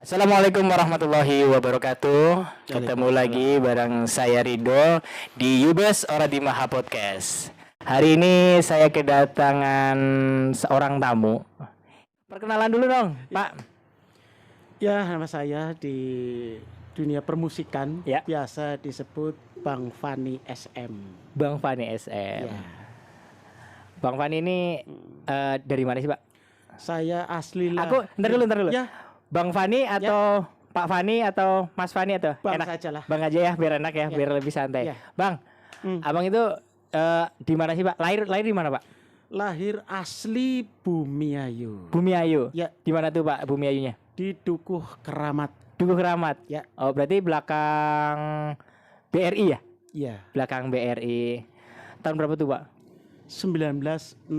Assalamualaikum warahmatullahi wabarakatuh. Ketemu lagi bareng saya Rido di Yubes Orati Maha Podcast. Hari ini saya kedatangan seorang tamu. Perkenalan dulu dong, Pak. Ya, nama saya di dunia permusikan Ya. biasa disebut Bang Fani SM. Bang Fani SM. Ya. Bang Fani ini dari mana sih, Pak? Saya asli Aku ntar dulu. Ya, Bang Fani atau Pak Fani atau Mas Fani atau Bang enak sajalah. Bang aja ya, biar enak ya, Ya. biar lebih santai. Ya. Bang, Hmm. Abang itu di mana sih, Pak? Lahir di mana, Pak? Lahir asli Bumiayu. Bumi Ayu. Ya, Di mana tuh, Pak, Bumi Ayunya? di Dukuh Keramat. Dukuh Keramat. Ya. Oh, berarti belakang BRI ya? Ya, Belakang BRI. Tahun berapa tuh, Pak? 1966.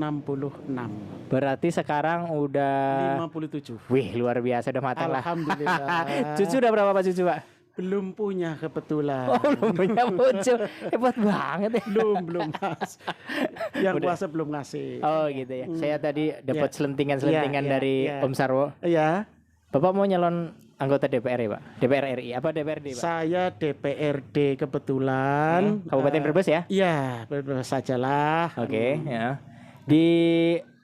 Berarti sekarang udah 57. Wih, luar biasa, udah matang lah. Alhamdulillah. Cucu udah berapa, Pak, cucu, Pak? Belum punya kebetulan. Oh, belum punya cucu. Hebat banget ya. Belum Mas. Yang Udah. kuasa belum ngasih. Oh, gitu ya. Saya tadi dapat selentingan-selentingan Ya, dari ya. Om Sarwo. Ya. Bapak mau nyalon anggota DPR ya, Pak? DPR RI apa DPRD, Pak? Saya DPRD kebetulan. Kabupaten Brebes ya? Iya, Brebes sajalah. Oke, ya.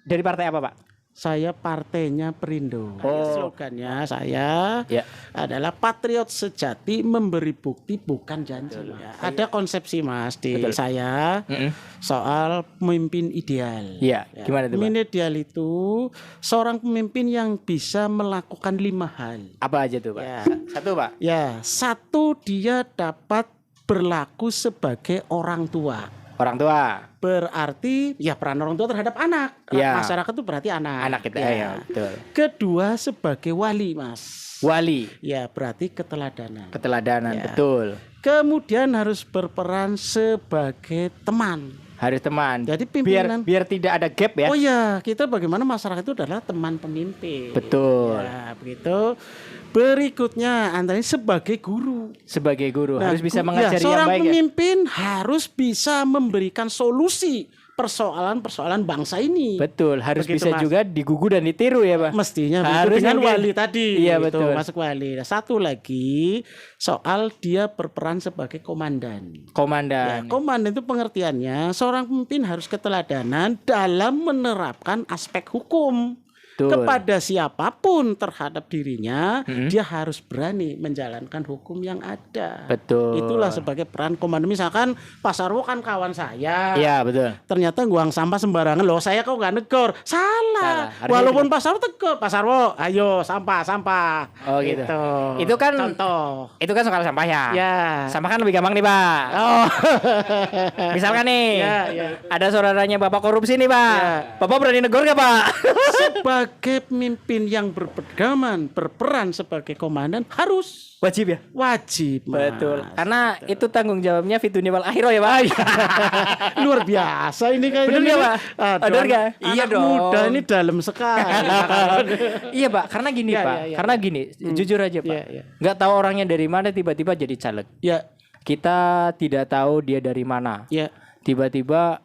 Dari partai apa, Pak? Saya partainya Perindo. Oh. Slogannya saya Ya. adalah patriot sejati memberi bukti bukan janji. Ya, ada konsepsi Mas di Betul. saya soal pemimpin ideal. Iya, gimana tuh, Pak? Pemimpin ideal itu seorang pemimpin yang bisa melakukan 5 hal. Apa aja tuh, Pak? Ya. Satu, Pak. Ya, satu, dia dapat berlaku sebagai orang tua. Orang tua. Berarti ya peran orang tua terhadap anak. Ya. Masyarakat itu berarti anak. Anak kita ya, betul. Kedua, sebagai wali, Mas. Wali, Ya, berarti keteladanan. keteladanan, Ya. betul. Kemudian harus berperan sebagai teman. Harus teman. Jadi pimpinan. biar tidak ada gap ya. Oh ya, kita bagaimana masyarakat itu adalah teman pemimpin. Betul. Ya, begitu. Berikutnya antara sebagai guru. Sebagai guru Nah, harus bisa ya, mengajari yang seorang baik ya. pemimpin harus bisa memberikan solusi persoalan-persoalan bangsa ini. Betul, harus Begitu, bisa Mas. juga digugu dan ditiru ya, Pak. Mestinya Harus begitu dengan mungkin. wali tadi. Iya, gitu, betul. masuk wali. Nah, satu lagi soal dia berperan sebagai komandan. Ya, Komandan. komandan itu pengertiannya seorang pemimpin harus keteladanan dalam menerapkan aspek hukum. Betul. Kepada siapapun terhadap dirinya, dia harus berani menjalankan hukum yang ada. Betul. Itulah sebagai peran komandan. Misalkan Pak Sarwo kan kawan saya. Iya, betul. Ternyata buang sampah sembarangan. Loh, saya kok nggak negor? Salah. Harusnya Walaupun Pak Sarwo tegur, Pak Sarwo, ayo sampah. Oh, gitu. Gitu. Itu kan contoh. Itu kan soal sampah ya. Ya. Sampah kan lebih gampang nih, Pak. Oh. Misalkan nih, Ya. ada saudaranya Bapak korupsi nih, Pak. Ya. Bapak berani negor gak, Pak? Sebagai pemimpin yang berpegangan, berperan sebagai komandan harus Wajib ya? wajib, Mas. Betul. Karena itu tanggung jawabnya fitunya wal akhirah ya, Pak. Luar biasa ini kayaknya. Bener nggak, Pak? Aduh, Bener nggak? anak Iya dong. muda ini dalam sekali. Iya, Pak. Karena gini, Ya, Pak. ya. Karena gini, jujur aja, Pak. Ya. Nggak tahu orangnya dari mana tiba-tiba jadi caleg. Ya, Kita tidak tahu dia dari mana. ya. Tiba-tiba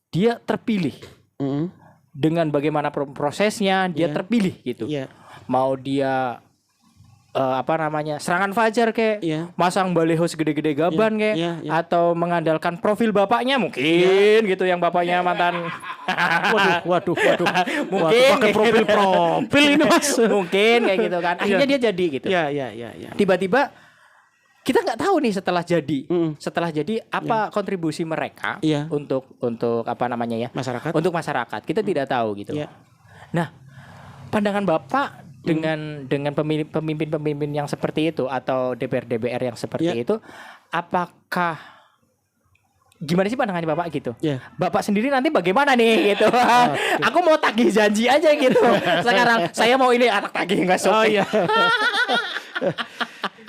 dia terpilih. Mm. Dengan bagaimana prosesnya dia terpilih gitu. Iya. Mau dia serangan fajar kayak Iya. masang baliho segede-gede gaban kayak Iya, iya. atau mengandalkan profil bapaknya mungkin gitu yang bapaknya mantan Waduh. Mungkin pakai profil ini, Mas. mungkin kayak gitu kan akhirnya dia jadi gitu. Ya. Tiba-tiba kita nggak tahu nih setelah jadi apa Ya. kontribusi mereka Iya. untuk apa namanya ya Masyarakat. untuk masyarakat kita tidak tahu gitu. Ya. Nah, pandangan Bapak dengan pemimpin-pemimpin yang seperti itu atau DPR yang seperti Ya. itu, apakah gimana sih pandangannya Bapak gitu? Ya. Bapak sendiri nanti bagaimana nih gitu? Aku mau tagih janji aja gitu. Sekarang saya mau ini anak tagih nggak Oh syuting. iya.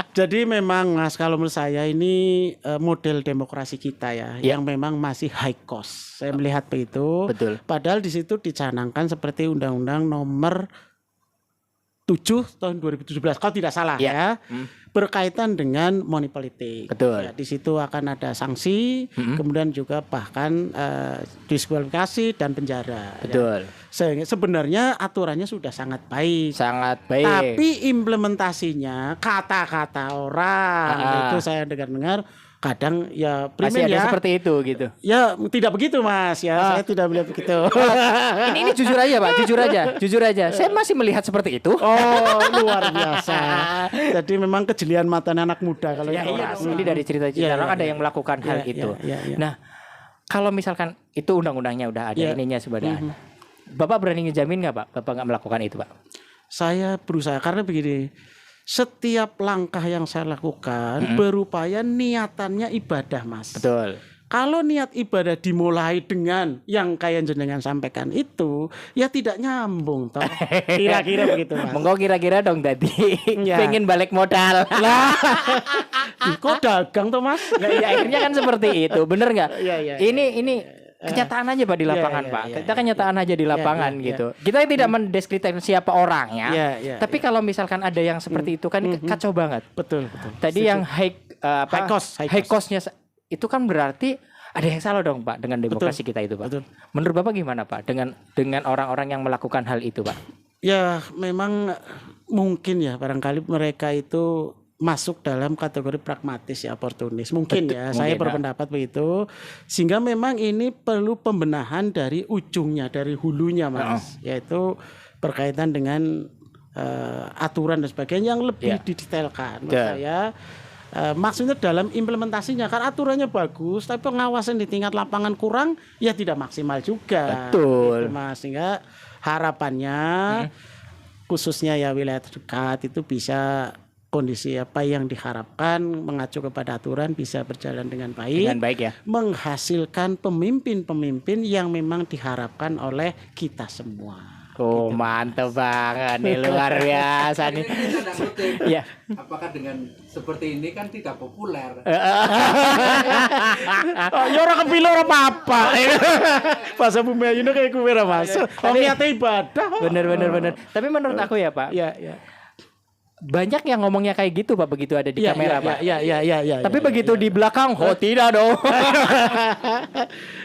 Jadi memang, Mas, kalau menurut saya ini model demokrasi kita ya, Ya. yang memang masih high cost. Saya melihat begitu. Betul. Padahal di situ dicanangkan seperti Undang-Undang Nomor 7 tahun 2017 kalau tidak salah Ya. ya. berkaitan dengan money politik. Betul. Ya, di situ akan ada sanksi, kemudian juga bahkan diskualifikasi dan penjara. Betul. Ya. Sebenarnya aturannya sudah sangat baik. Sangat baik. Tapi implementasinya kata-kata orang itu saya dengar kadang ya Masih primen ada ya. seperti itu gitu. Ya tidak begitu Mas ya. Saya tidak melihat begitu. Ini jujur aja Pak, jujur aja. Saya masih melihat seperti itu. Oh luar biasa. Jadi memang kejelian mata anak muda kalau Ya, itu. iya dong. Ini dari cerita-cerita orang ada yang melakukan hal itu. Ya. Nah, kalau misalkan itu undang-undangnya udah ada, ininya sudah ada. Bapak berani ngejamin nggak Pak? Bapak nggak melakukan itu Pak? Saya berusaha karena begini. Setiap langkah yang saya lakukan berupaya niatannya ibadah Mas. Betul. Kalau niat ibadah dimulai dengan yang kayak jenengan sampaikan itu, ya tidak nyambung toh. Kira-kira begitu Mas. Monggo kira-kira dong tadi Ya. pengen balik modal. Lah, kok dagang toh Mas? Nah, ya, akhirnya kan seperti itu, bener nggak? Iya. Ini kenyataan aja Pak di lapangan Pak. Kita kenyataan aja di lapangan gitu. Kita tidak mendeskripsikan siapa orangnya. Tapi kalau misalkan ada yang seperti itu kan kacau banget. Betul. Tadi yang high High cost-nya itu kan berarti ada yang salah dong Pak dengan demokrasi kita itu Pak. Betul. Menurut Bapak gimana Pak dengan orang-orang yang melakukan hal itu Pak? Ya memang mungkin ya barangkali mereka itu masuk dalam kategori pragmatis ya oportunis mungkin. Saya berpendapat begitu sehingga memang ini perlu pembenahan dari ujungnya dari hulunya Mas yaitu berkaitan dengan aturan dan sebagainya yang lebih didetailkan. Saya maksudnya dalam implementasinya kan aturannya bagus tapi pengawasan di tingkat lapangan kurang ya tidak maksimal juga. Betul. Gitu, Mas. Sehingga harapannya khususnya ya wilayah terdekat itu bisa kondisi apa yang diharapkan mengacu kepada aturan bisa berjalan dengan baik. Dengan baik ya. Menghasilkan pemimpin-pemimpin yang memang diharapkan oleh kita semua. Oh mantep banget nih luar biasa nih. Ya. Apakah dengan seperti ini kan tidak populer? Ya orang kepilih orang apa? Bahasa Bumi Ayu kayak gue Mas. Oh niatnya ibadah. Bener. Tapi menurut aku ya Pak. Ya. Banyak yang ngomongnya kayak gitu Pak begitu ada di kamera Pak. Iya. Tapi begitu di belakang, tidak dong.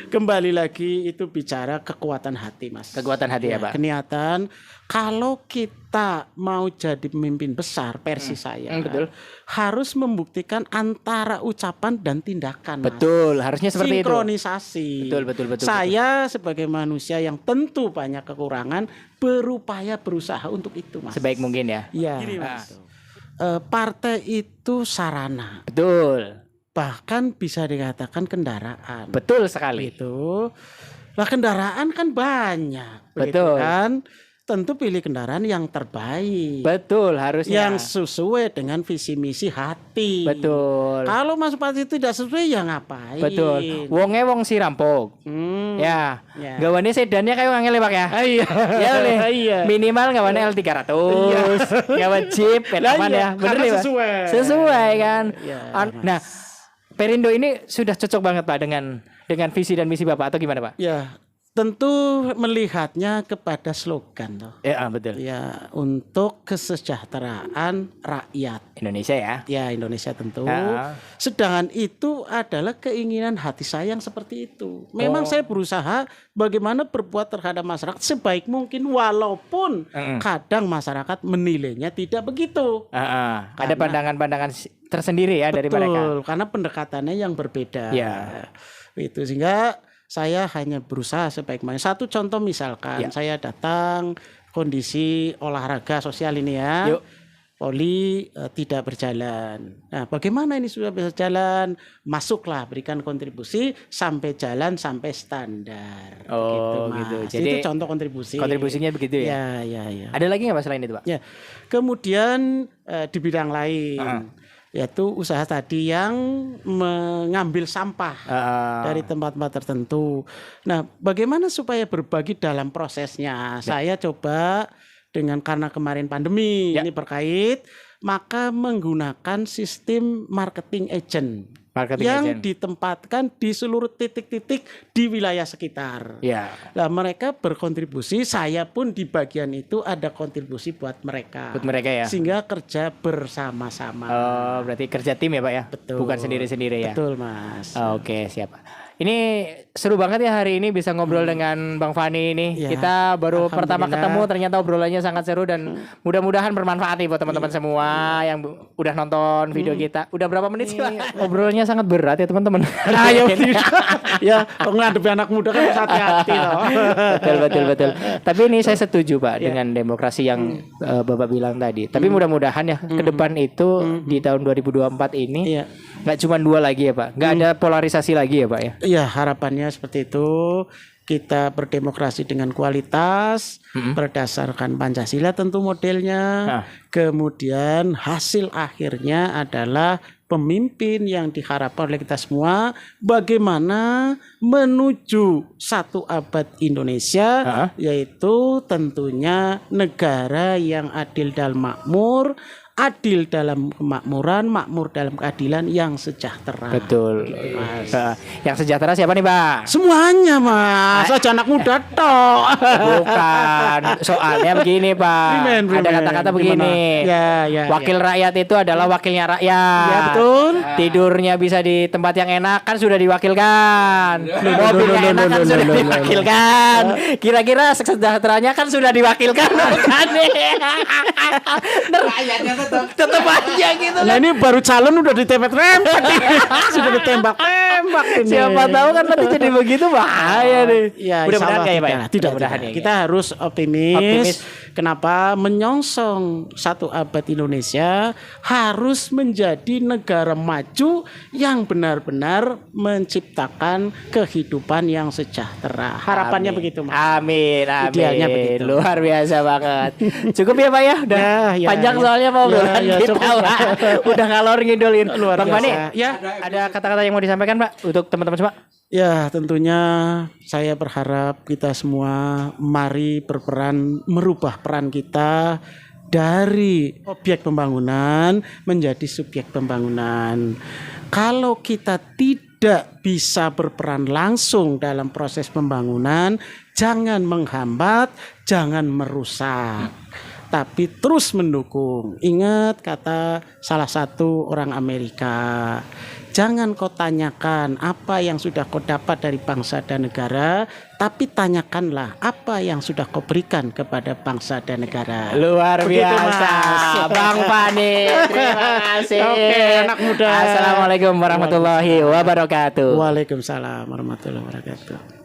Kembali lagi itu bicara kekuatan hati Mas. Kekuatan hati ya Pak. Keniatan. Kalau kita mau jadi pemimpin besar versi saya, betul. harus membuktikan antara ucapan dan tindakan. Mas. Betul, harusnya seperti sinkronisasi. itu. Betul. Saya sebagai manusia yang tentu banyak kekurangan berupaya berusaha untuk itu Mas. Sebaik mungkin ya. Iya. Partai itu sarana. Betul. Bahkan bisa dikatakan kendaraan. Betul sekali. Itu. Lah kendaraan kan banyak. Betul. Kan? Tentu pilih kendaraan yang terbaik. Betul, harusnya. Yang sesuai dengan visi misi hati. Betul. Kalau Mas Bupati tidak sesuai ya ngapain? Betul. Wonge wong si rampok. Ya. Gawane sedannya kayak ngangel Pak ya. Iya. Ya boleh. Iya. Minimal gawane L300. Gawe Jeep aman ya. Bener nih Pak. Sesuai kan. Iya. Nah, Perindo ini sudah cocok banget Pak dengan visi dan misi Bapak atau gimana Pak? Ya, tentu melihatnya kepada slogan toh. Ya, betul. Ya, untuk kesejahteraan rakyat Indonesia ya. Ya, Indonesia tentu. Ya. Sedangkan itu adalah keinginan hati saya yang seperti itu. Memang saya berusaha bagaimana berbuat terhadap masyarakat sebaik mungkin walaupun kadang masyarakat menilainya tidak begitu. Ada pandangan-pandangan tersendiri ya dari mereka. Betul, karena pendekatannya yang berbeda. Ya. Itu sehingga saya hanya berusaha sebaik mungkin. Satu contoh misalkan saya datang kondisi olahraga sosial ini ya. Poli tidak berjalan. Nah, bagaimana ini sudah bisa jalan? Masuklah, berikan kontribusi sampai jalan sampai standar. Oh, gitu. Jadi itu contoh kontribusi. Kontribusinya begitu ya? Ya. Ada lagi nggak Pak selain itu Pak? Ya. Kemudian di bidang lain. Yaitu usaha tadi yang mengambil sampah dari tempat-tempat tertentu. Nah, bagaimana supaya berbagi dalam prosesnya? Saya coba karena kemarin pandemi ini berkait, maka menggunakan sistem marketing agent. Marketing yang agent. ditempatkan di seluruh titik-titik di wilayah sekitar. Ya, Nah, mereka berkontribusi, saya pun di bagian itu ada kontribusi buat mereka. buat mereka ya. Sehingga kerja bersama-sama. Oh, berarti kerja tim ya Pak ya? Betul. Bukan sendiri-sendiri ya? Betul, Mas. Oke, siap. Ini seru banget ya hari ini bisa ngobrol dengan Bang Fani ini. Ya, Kita baru pertama alhamdulillah. ketemu, ternyata obrolannya sangat seru dan mudah-mudahan bermanfaat nih buat teman-teman semua yang udah nonton video kita. Udah berapa menit sih Pak? Obrolannya sangat berat ya teman-teman. Ayo, ya menghadapi anak muda kan harus hati-hati loh. Betul. Tapi ini saya setuju Pak dengan demokrasi yang Bapak bilang tadi. Tapi mudah-mudahan ya ke depan itu di tahun 2024 ini Iya. nggak cuma dua lagi ya Pak. Nggak ada polarisasi lagi ya Pak ya. Iya, harapannya seperti itu. Kita berdemokrasi dengan kualitas berdasarkan Pancasila tentu modelnya. Kemudian hasil akhirnya adalah pemimpin yang diharapkan oleh kita semua bagaimana menuju satu abad Indonesia, yaitu tentunya negara yang adil dan makmur, adil dalam kemakmuran, makmur dalam keadilan, yang sejahtera. Betul. Gitu, Mas. Yang sejahtera siapa nih Pak? Semuanya, Mas. Saja anak muda toh. Bukan. Soalnya begini Pak. Primen. Ada kata-kata begini. Ya. Wakil rakyat itu adalah wakilnya rakyat. Ya, betul. Tidurnya bisa di tempat yang enak kan sudah diwakilkan. Mobilnya enak kan sudah diwakilkan. Kira-kira sejahteranya kan sudah diwakilkan. Bukan nih. Rakyatnya Tetap aja gitu. Nah, ini baru calon udah ditembak-tembak. Sudah ditembak-tembak ini. Siapa tahu kan nanti jadi begitu bahaya nih. Ya, Mudah-mudahan insya nggak ya Pak? Allah tidak. Mudah-mudahan ya. Kita harus optimis. Optimis. Kenapa? Menyongsong satu abad Indonesia harus menjadi negara maju yang benar-benar menciptakan kehidupan yang sejahtera. Harapannya Amin. begitu, Mas. Amin. Idealnya begitu. Luar biasa banget. Cukup ya Pak ya? Udah Ya, panjang ya. soalnya mau obrolan Ya, kita cukup. Pak. Udah ngalor ngidolin. Luar Bang Fani, biasa. Ya. ada kata-kata yang mau disampaikan Pak untuk teman-teman semua? Ya, tentunya saya berharap kita semua mari berperan, merubah peran kita dari objek pembangunan menjadi subjek pembangunan. Kalau kita tidak bisa berperan langsung dalam proses pembangunan, jangan menghambat, jangan merusak, tapi terus mendukung. Ingat kata salah satu orang Amerika, jangan kau tanyakan apa yang sudah kau dapat dari bangsa dan negara, tapi tanyakanlah apa yang sudah kau berikan kepada bangsa dan negara. Luar Begitu, biasa, Mas. Bang Fani. Terima kasih. Oke, anak muda. Assalamualaikum warahmatullahi wabarakatuh. Waalaikumsalam warahmatullahi wabarakatuh.